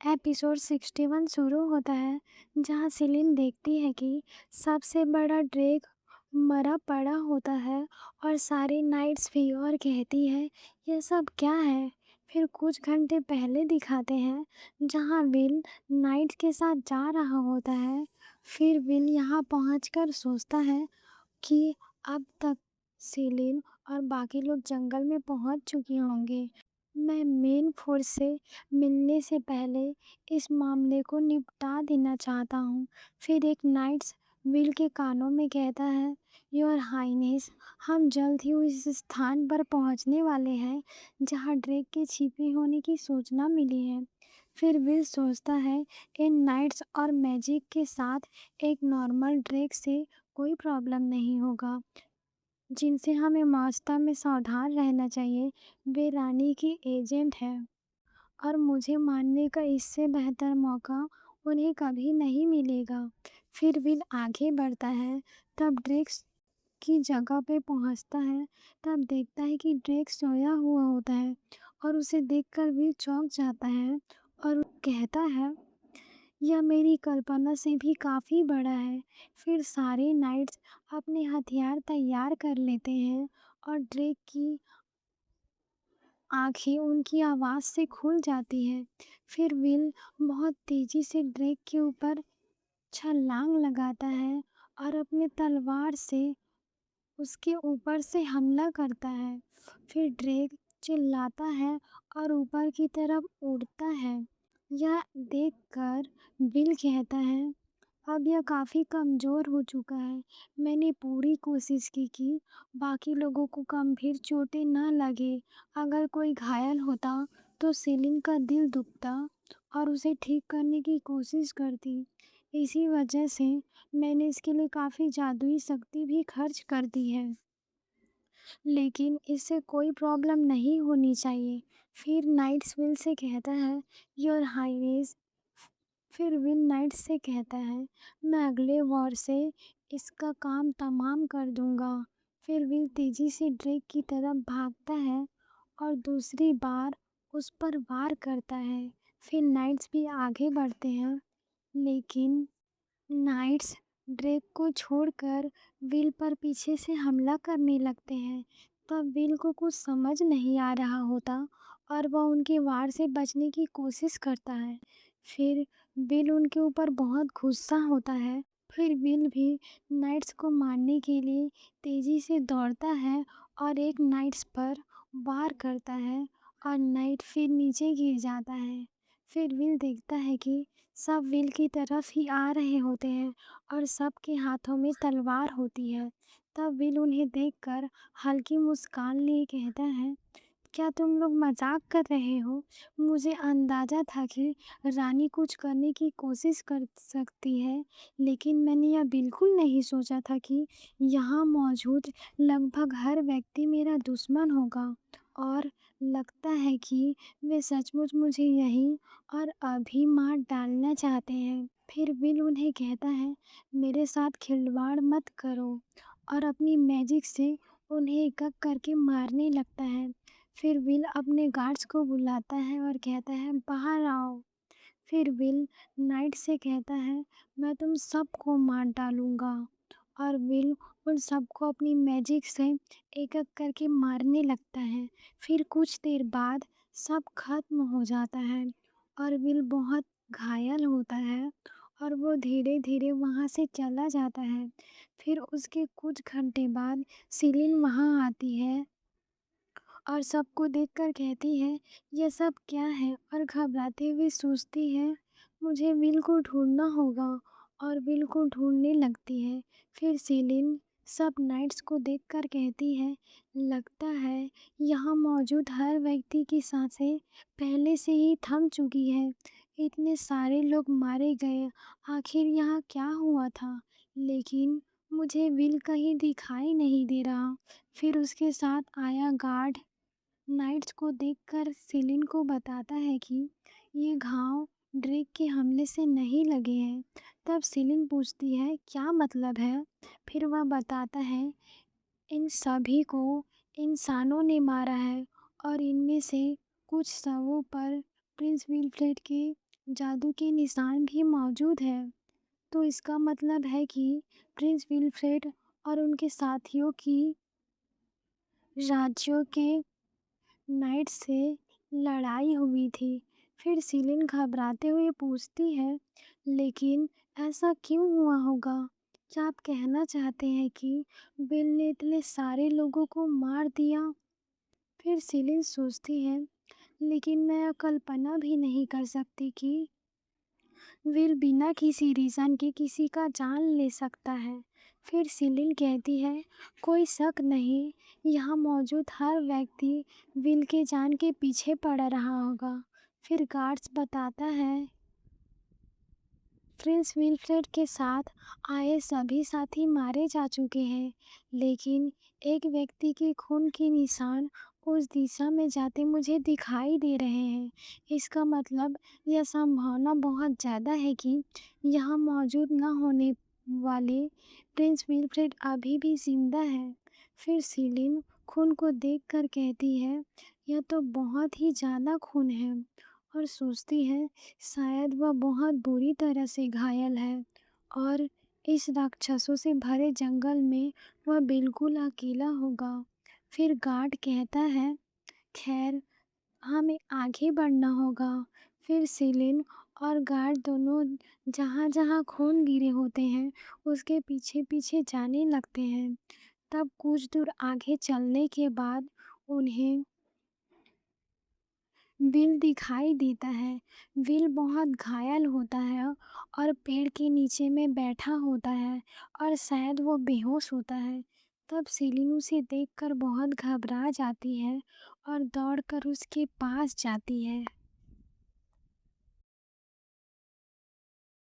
Episode 61 शुरू होता है, जहाँ सेलिन देखती है कि सबसे बड़ा ड्रैग मरा पड़ा होता है और सारी नाइट्स भी, और कहती है ये सब क्या है। फिर कुछ घंटे पहले दिखाते हैं, जहाँ विल नाइट्स के साथ जा रहा होता है। फिर विल यहाँ पहुंचकर सोचता है कि अब तक सेलिन और बाकी लोग जंगल में पहुंच चुके होंगे। मैं मेन फोर्स से मिलने से पहले इस मामले को निपटा देना चाहता हूँ। फिर एक नाइट्स विल के कानों में कहता है, योर हाइनेस, हम जल्द ही उस स्थान पर पहुँचने वाले हैं जहाँ ड्रैग के छिपे होने की सूचना मिली है। फिर विल सोचता है, इन नाइट्स और मैजिक के साथ एक नॉर्मल ड्रैग से कोई प्रॉब्लम नहीं होगा, जिनसे हमें वास्तव में सावधान रहना चाहिए। वे रानी की एजेंट है और मुझे मानने का इससे बेहतर मौका उन्हें कभी नहीं मिलेगा। फिर विल आगे बढ़ता है, तब ड्रेक्स की जगह पे पहुंचता है। तब देखता है कि ड्रेक सोया हुआ होता है और उसे देखकर विल चौंक जाता है और कहता है, यह मेरी कल्पना से भी काफ़ी बड़ा है। फिर सारे नाइट्स अपने हथियार तैयार कर लेते हैं और ड्रेक की आंखें उनकी आवाज़ से खुल जाती हैं। फिर विल बहुत तेज़ी से ड्रेक के ऊपर छलांग लगाता है और अपने तलवार से उसके ऊपर से हमला करता है। फिर ड्रेक चिल्लाता है और ऊपर की तरफ उड़ता है। यह देखकर विल कहता है, अब यह काफ़ी कमज़ोर हो चुका है। मैंने पूरी कोशिश की कि बाकी लोगों को गंभीर चोटें न लगे। अगर कोई घायल होता तो सेलिन का दिल दुखता और उसे ठीक करने की कोशिश करती। इसी वजह से मैंने इसके लिए काफ़ी जादुई शक्ति भी खर्च कर दी है, लेकिन इससे कोई प्रॉब्लम नहीं होनी चाहिए। फिर नाइट्स विल से कहता है, योर हाइनेस। फिर विल नाइट्स से कहता है, मैं अगले वॉर से इसका काम तमाम कर दूंगा। फिर विल तेजी से ड्रेक की तरफ भागता है और दूसरी बार उस पर वार करता है। फिर नाइट्स भी आगे बढ़ते हैं, लेकिन नाइट्स ड्रेक को छोड़कर विल पर पीछे से हमला करने लगते हैं। तब विल को कुछ समझ नहीं आ रहा होता और वह उनके वार से बचने की कोशिश करता है। फिर विल उनके ऊपर बहुत गुस्सा होता है। फिर विल भी नाइट्स को मारने के लिए तेजी से दौड़ता है और एक नाइट्स पर वार करता है और नाइट फिर नीचे गिर जाता है। फिर विल देखता है कि सब विल की तरफ ही आ रहे होते हैं और सबके हाथों में तलवार होती है। तब विल उन्हें देखकर हल्की मुस्कान लिए कहता है, क्या तुम लोग मजाक कर रहे हो? मुझे अंदाजा था कि रानी कुछ करने की कोशिश कर सकती है, लेकिन मैंने यह बिल्कुल नहीं सोचा था कि यहाँ मौजूद लगभग हर व्यक्ति मेरा दुश्मन होगा। और लगता है कि वे सचमुच मुझे यहीं और अभी मार डालना चाहते हैं। फिर विल उन्हें कहता है, मेरे साथ खिलवाड़ मत करो, और अपनी मैजिक से उन्हें एक-एक करके मारने लगता है। फिर विल अपने गार्ड्स को बुलाता है और कहता है, बाहर आओ। फिर विल नाइट से कहता है, मैं तुम सबको मार डालूंगा। और विल उन सबको अपनी मैजिक से एक-एक करके मारने लगता है। फिर कुछ देर बाद सब खत्म हो जाता है और विल बहुत घायल होता है और वो धीरे धीरे वहाँ से चला जाता है। फिर उसके कुछ घंटे बाद सीलिन वहाँ आती है और सबको देखकर कहती है, ये सब क्या है, और घबराते हुए सोचती है, मुझे विल को ढूंढना होगा, और विल को ढूंढने लगती है। फिर सीलिन सब नाइट्स को देखकर कहती है, लगता है यहाँ मौजूद हर व्यक्ति की सांसें पहले से ही थम चुकी है। इतने सारे लोग मारे गए, आखिर यहाँ क्या हुआ था? लेकिन मुझे विल कहीं दिखाई नहीं दे रहा। फिर उसके साथ आया गार्ड नाइट्स को देखकर सीलिन को बताता है कि ये घाव ड्रेक के हमले से नहीं लगे हैं। तब सीलिन पूछती है, क्या मतलब है? फिर वह बताता है, इन सभी को इंसानों ने मारा है और इनमें से कुछ शवों पर प्रिंस विल्फ्रेड के جادو کے نشان بھی موجود ہے۔ تو اس کا مطلب ہے کہ پرنس ولفریڈ اور ان کے ساتھیوں کی راجیوں کے نائٹ سے لڑائی ہوئی تھی۔ پھر سیلین گھبراتے ہوئے پوچھتی ہے، لیکن ایسا کیوں ہوا ہوگا؟ کیا آپ کہنا چاہتے ہیں کہ ول نے اتنے سارے لوگوں کو مار دیا؟ پھر سیلین سوچتی ہے، لیکن میں کلپنا بھی نہیں کر سکتی کہ ول بنا کسی ریزن کے کسی کا جان لے سکتا ہے۔ پھر سیلین کہتی ہے، کوئی شک نہیں، یہاں موجود ہر ویکتی ول کے جان کے پیچھے پڑ رہا ہوگا۔ پھر گارڈز بتاتا ہے، پرنس ولفریڈ کے ساتھ آئے سبھی ساتھی مارے جا چکے ہیں، لیکن ایک ویکتی کے خون کے نشان اس دشا میں جاتے مجھے دکھائی دے رہے ہیں۔ اس کا مطلب یہ سنبھاونا بہت زیادہ ہے کہ یہاں موجود نہ ہونے والے پرنس ولفریڈ ابھی بھی زندہ ہے۔ پھر سیلین خون کو دیکھ کر کہتی ہے، یہ تو بہت ہی زیادہ خون ہے، اور سوچتی ہے شاید وہ بہت بری طرح سے گھائل ہے، اور اس راکشسوں سے بھرے جنگل میں وہ بالکل اکیلا ہوگا۔ پھر گارڈ کہتا ہے، خیر ہمیں آگے بڑھنا ہوگا۔ پھر سیلین اور گارڈ دونوں جہاں جہاں خون گرے ہوتے ہیں اس کے پیچھے پیچھے جانے لگتے ہیں۔ تب کچھ دور آگے چلنے کے بعد انہیں ول دکھائی دیتا ہے۔ ول بہت گھائل ہوتا ہے اور پیڑ کے نیچے میں بیٹھا ہوتا ہے، اور شاید وہ بے ہوش ہوتا ہے۔ تب سیلین اسے دیکھ کر بہت گھبرا جاتی ہے اور دوڑ کر اس کے پاس جاتی ہے۔